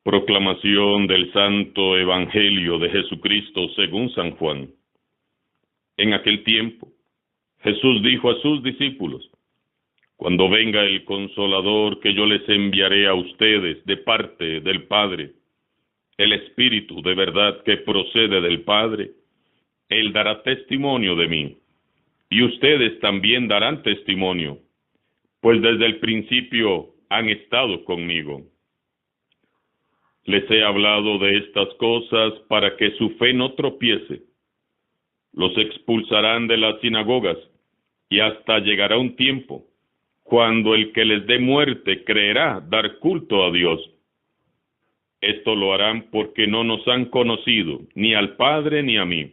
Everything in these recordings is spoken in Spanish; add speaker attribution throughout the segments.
Speaker 1: Proclamación del Santo Evangelio de Jesucristo según San Juan. En aquel tiempo, Jesús dijo a sus discípulos: Cuando venga el Consolador que yo les enviaré a ustedes de parte del Padre, el Espíritu de verdad que procede del Padre, Él dará testimonio de mí, y ustedes también darán testimonio, pues desde el principio han estado conmigo. Les he hablado de estas cosas para que su fe no tropiece. Los expulsarán de las sinagogas, y hasta llegará un tiempo cuando el que les dé muerte creerá dar culto a Dios. Esto lo harán porque no nos han conocido, ni al Padre ni a mí.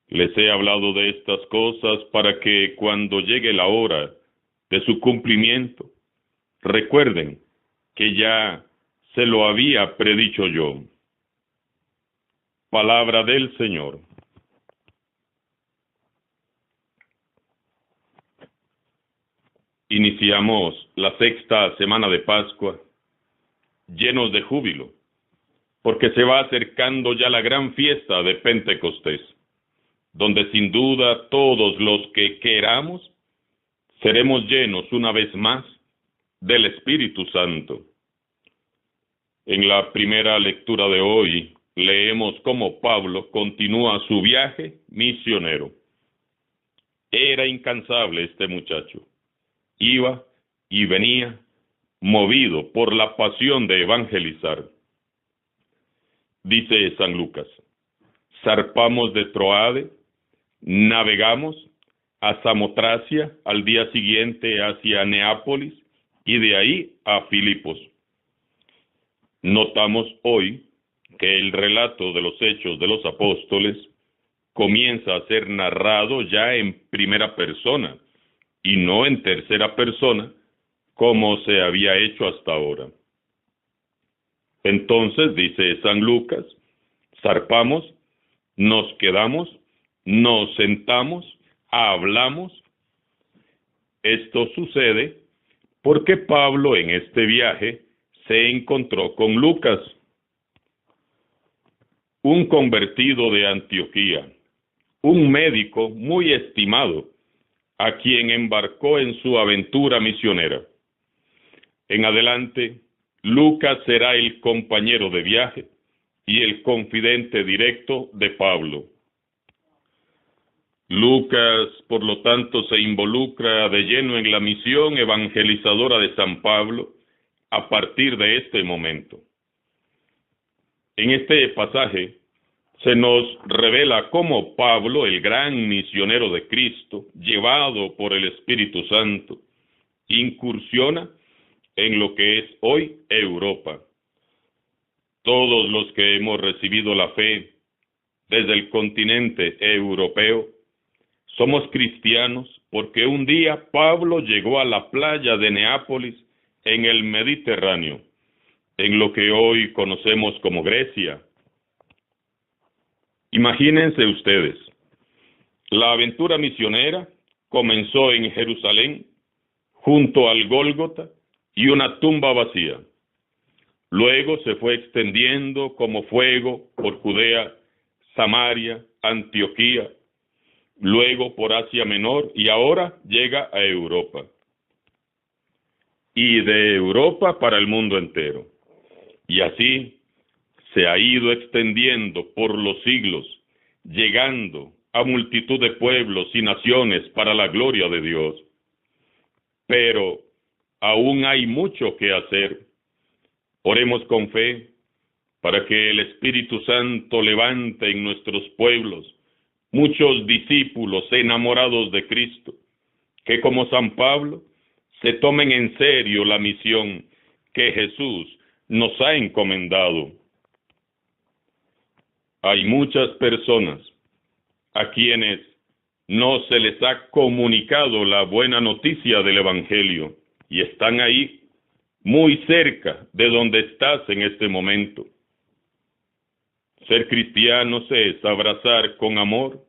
Speaker 1: Les he hablado de estas cosas para que cuando llegue la hora de su cumplimiento, recuerden que ya se lo había predicho yo. Palabra del Señor. Iniciamos la sexta semana de Pascua llenos de júbilo, porque se va acercando ya la gran fiesta de Pentecostés, donde sin duda todos los que queramos seremos llenos una vez más del Espíritu Santo. En la primera lectura de hoy leemos cómo Pablo continúa su viaje misionero. Era incansable este muchacho. Iba y venía, movido por la pasión de evangelizar. Dice San Lucas: zarpamos de Troade, navegamos a Samotracia, al día siguiente hacia Neápolis, y de ahí a Filipos. Notamos hoy que el relato de los Hechos de los Apóstoles comienza a ser narrado ya en primera persona, y no en tercera persona, como se había hecho hasta ahora. Entonces, dice San Lucas, zarpamos, nos quedamos, nos sentamos, hablamos. Esto sucede porque Pablo en este viaje se encontró con Lucas, un convertido de Antioquía, un médico muy estimado, a quien embarcó en su aventura misionera. En adelante, Lucas será el compañero de viaje y el confidente directo de Pablo. Lucas, por lo tanto, se involucra de lleno en la misión evangelizadora de San Pablo a partir de este momento. En este pasaje se nos revela cómo Pablo, el gran misionero de Cristo, llevado por el Espíritu Santo, incursiona en lo que es hoy Europa. Todos los que hemos recibido la fe desde el continente europeo somos cristianos porque un día Pablo llegó a la playa de Neápolis en el Mediterráneo, en lo que hoy conocemos como Grecia. Imagínense ustedes, la aventura misionera comenzó en Jerusalén, junto al Gólgota y una tumba vacía. Luego se fue extendiendo como fuego por Judea, Samaria, Antioquía, luego por Asia Menor y ahora llega a Europa. Y de Europa para el mundo entero. Y así se ha ido extendiendo por los siglos, llegando a multitud de pueblos y naciones para la gloria de Dios. Pero aún hay mucho que hacer. Oremos con fe para que el Espíritu Santo levante en nuestros pueblos muchos discípulos enamorados de Cristo, que como San Pablo se tomen en serio la misión que Jesús nos ha encomendado. Hay muchas personas a quienes no se les ha comunicado la buena noticia del Evangelio y están ahí muy cerca de donde estás en este momento. Ser cristiano es abrazar con amor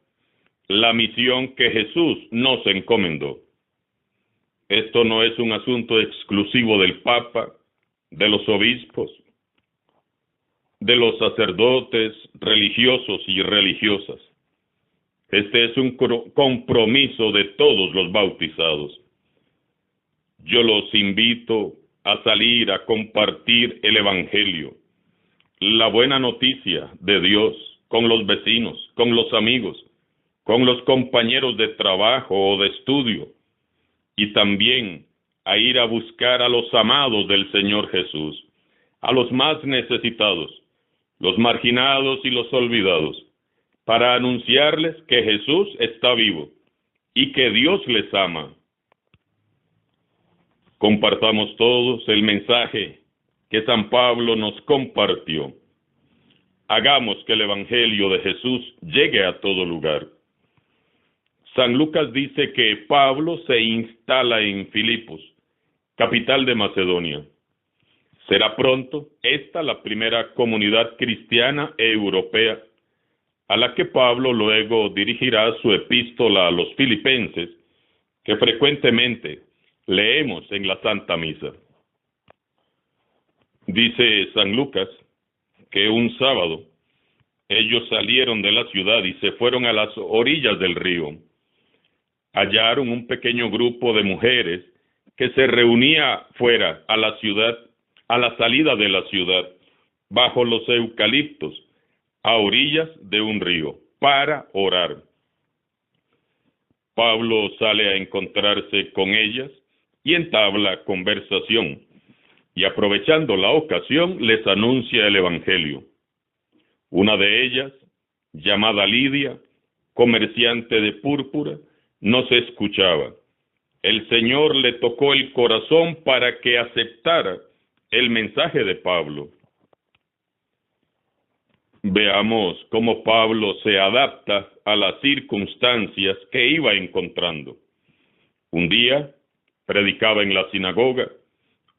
Speaker 1: la misión que Jesús nos encomendó. Esto no es un asunto exclusivo del Papa, de los obispos, de los sacerdotes religiosos y religiosas. Este es un compromiso de todos los bautizados. Yo los invito a salir a compartir el Evangelio, la buena noticia de Dios, con los vecinos, con los amigos, con los compañeros de trabajo o de estudio, y también a ir a buscar a los amados del Señor Jesús, a los más necesitados, los marginados y los olvidados, para anunciarles que Jesús está vivo y que Dios les ama. Compartamos todos el mensaje que San Pablo nos compartió. Hagamos que el Evangelio de Jesús llegue a todo lugar. San Lucas dice que Pablo se instala en Filipos, capital de Macedonia. Será pronto esta la primera comunidad cristiana europea a la que Pablo luego dirigirá su epístola a los filipenses, que frecuentemente leemos en la Santa Misa. Dice San Lucas que un sábado ellos salieron de la ciudad y se fueron a las orillas del río. Hallaron un pequeño grupo de mujeres que se reunía fuera a la ciudad, a la salida de la ciudad, bajo los eucaliptos, a orillas de un río, para orar. Pablo sale a encontrarse con ellas y entabla conversación, y aprovechando la ocasión les anuncia el Evangelio. Una de ellas, llamada Lidia, comerciante de púrpura, no se escuchaba. El Señor le tocó el corazón para que aceptara el mensaje de Pablo. Veamos cómo Pablo se adapta a las circunstancias que iba encontrando. Un día predicaba en la sinagoga,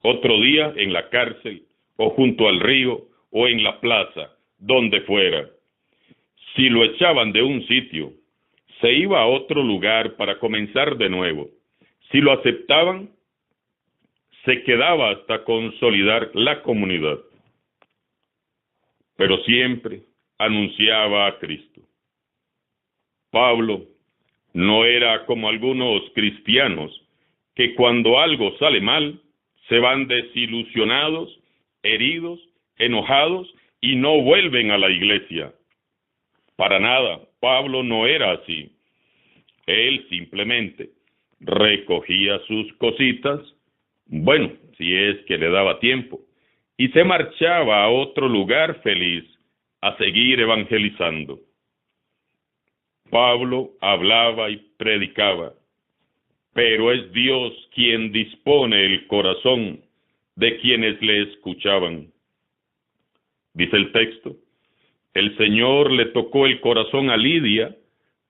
Speaker 1: otro día en la cárcel, o junto al río, o en la plaza, donde fuera. Si lo echaban de un sitio, se iba a otro lugar para comenzar de nuevo. Si lo aceptaban, se quedaba hasta consolidar la comunidad. Pero siempre anunciaba a Cristo. Pablo no era como algunos cristianos que cuando algo sale mal, se van desilusionados, heridos, enojados y no vuelven a la iglesia. Para nada, Pablo no era así. Él simplemente recogía sus cositas, bueno, si es que le daba tiempo, y se marchaba a otro lugar feliz a seguir evangelizando. Pablo hablaba y predicaba, pero es Dios quien dispone el corazón de quienes le escuchaban. Dice el texto, el Señor le tocó el corazón a Lidia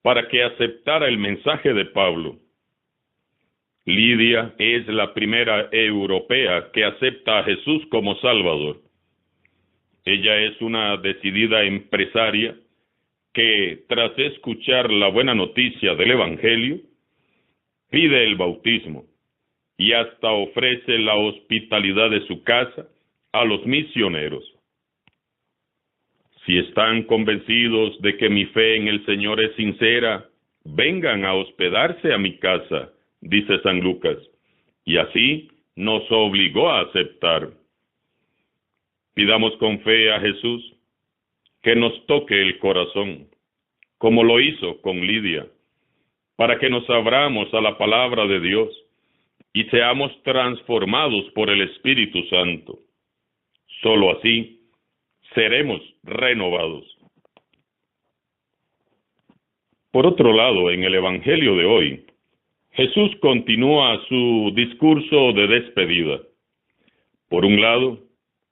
Speaker 1: para que aceptara el mensaje de Pablo. Lidia es la primera europea que acepta a Jesús como Salvador. Ella es una decidida empresaria que, tras escuchar la buena noticia del Evangelio, pide el bautismo y hasta ofrece la hospitalidad de su casa a los misioneros. Si están convencidos de que mi fe en el Señor es sincera, vengan a hospedarse a mi casa, dice San Lucas, y así nos obligó a aceptar. Pidamos con fe a Jesús que nos toque el corazón, como lo hizo con Lidia, para que nos abramos a la palabra de Dios y seamos transformados por el Espíritu Santo. Solo así seremos renovados. Por otro lado, en el Evangelio de hoy, Jesús continúa su discurso de despedida. Por un lado,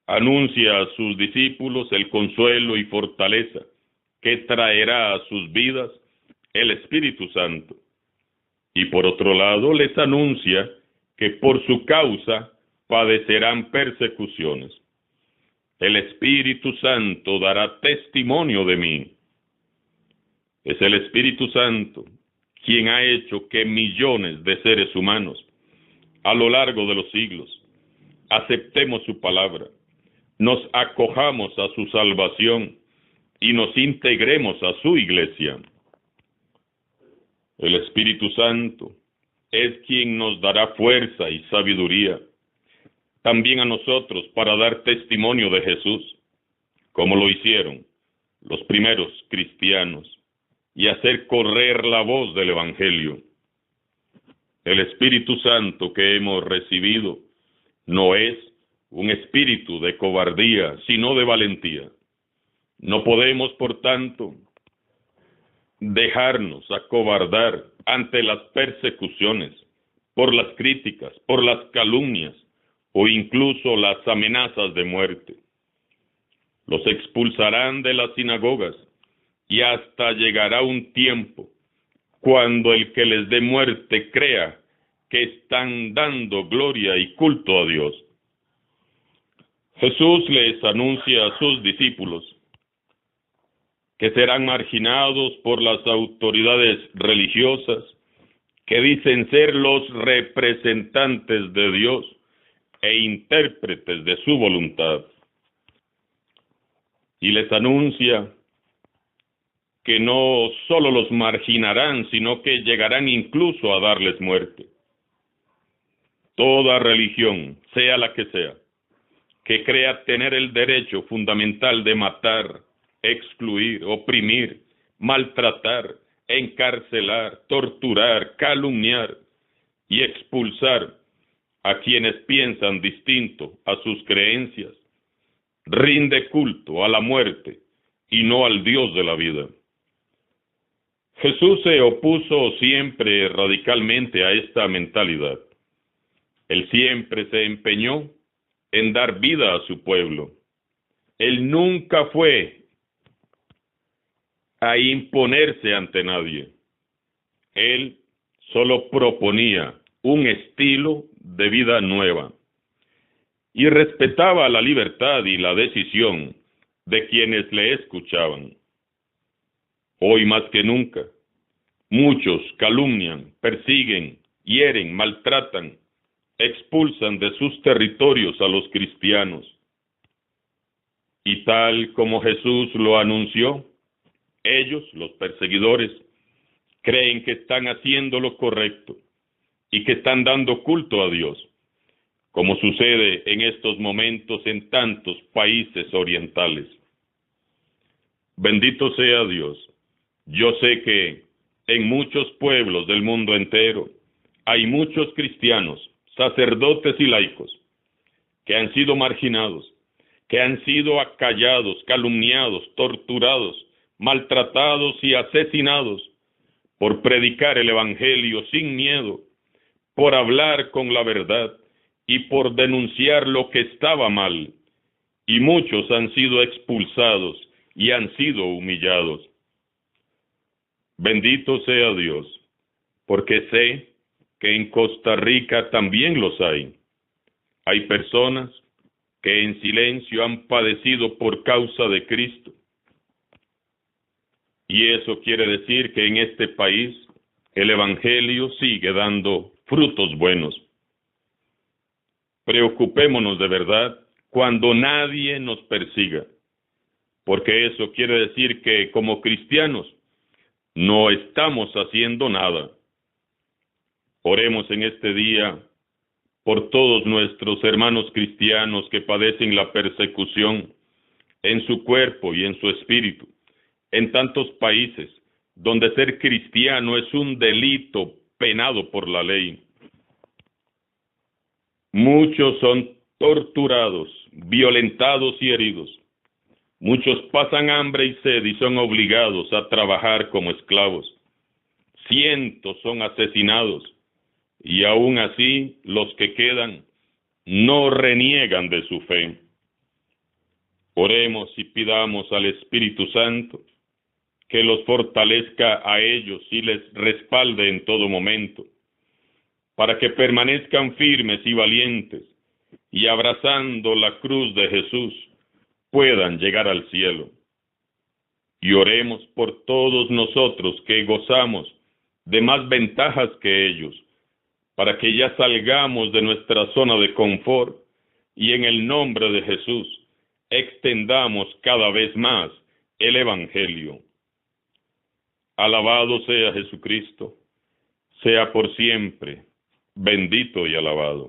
Speaker 1: anuncia a sus discípulos el consuelo y fortaleza que traerá a sus vidas el Espíritu Santo. Y por otro lado, les anuncia que por su causa padecerán persecuciones. El Espíritu Santo dará testimonio de mí. Es el Espíritu Santo quien ha hecho que millones de seres humanos, a lo largo de los siglos, aceptemos su palabra, nos acojamos a su salvación y nos integremos a su iglesia. El Espíritu Santo es quien nos dará fuerza y sabiduría, también a nosotros, para dar testimonio de Jesús, como lo hicieron los primeros cristianos, y hacer correr la voz del Evangelio. El Espíritu Santo que hemos recibido no es un espíritu de cobardía, sino de valentía. No podemos, por tanto, dejarnos acobardar ante las persecuciones, por las críticas, por las calumnias o incluso las amenazas de muerte. Los expulsarán de las sinagogas y hasta llegará un tiempo cuando el que les dé muerte crea que están dando gloria y culto a Dios. Jesús les anuncia a sus discípulos que serán marginados por las autoridades religiosas que dicen ser los representantes de Dios e intérpretes de su voluntad. Y les anuncia que no solo los marginarán, sino que llegarán incluso a darles muerte. Toda religión, sea la que sea, que crea tener el derecho fundamental de matar, excluir, oprimir, maltratar, encarcelar, torturar, calumniar y expulsar a quienes piensan distinto a sus creencias, rinde culto a la muerte y no al Dios de la vida. Jesús se opuso siempre radicalmente a esta mentalidad. Él siempre se empeñó en dar vida a su pueblo. Él nunca fue a imponerse ante nadie. Él solo proponía un estilo de vida nueva y respetaba la libertad y la decisión de quienes le escuchaban. Hoy más que nunca, muchos calumnian, persiguen, hieren, maltratan, expulsan de sus territorios a los cristianos. Y tal como Jesús lo anunció, ellos, los perseguidores, creen que están haciendo lo correcto y que están dando culto a Dios, como sucede en estos momentos en tantos países orientales. Bendito sea Dios. Yo sé que en muchos pueblos del mundo entero hay muchos cristianos, sacerdotes y laicos, que han sido marginados, que han sido acallados, calumniados, torturados, maltratados y asesinados por predicar el Evangelio sin miedo, por hablar con la verdad y por denunciar lo que estaba mal. Y muchos han sido expulsados y han sido humillados. Bendito sea Dios, porque sé que en Costa Rica también los hay. Hay personas que en silencio han padecido por causa de Cristo. Y eso quiere decir que en este país el Evangelio sigue dando frutos buenos. Preocupémonos de verdad cuando nadie nos persiga, porque eso quiere decir que como cristianos no estamos haciendo nada. Oremos en este día por todos nuestros hermanos cristianos que padecen la persecución en su cuerpo y en su espíritu, en tantos países donde ser cristiano es un delito penado por la ley. Muchos son torturados, violentados y heridos. Muchos pasan hambre y sed y son obligados a trabajar como esclavos. Cientos son asesinados y aún así los que quedan no reniegan de su fe. Oremos y pidamos al Espíritu Santo que los fortalezca a ellos y les respalde en todo momento, para que permanezcan firmes y valientes y abrazando la cruz de Jesús puedan llegar al cielo. Y oremos por todos nosotros que gozamos de más ventajas que ellos, para que ya salgamos de nuestra zona de confort y en el nombre de Jesús extendamos cada vez más el Evangelio. Alabado sea Jesucristo, sea por siempre, bendito y alabado.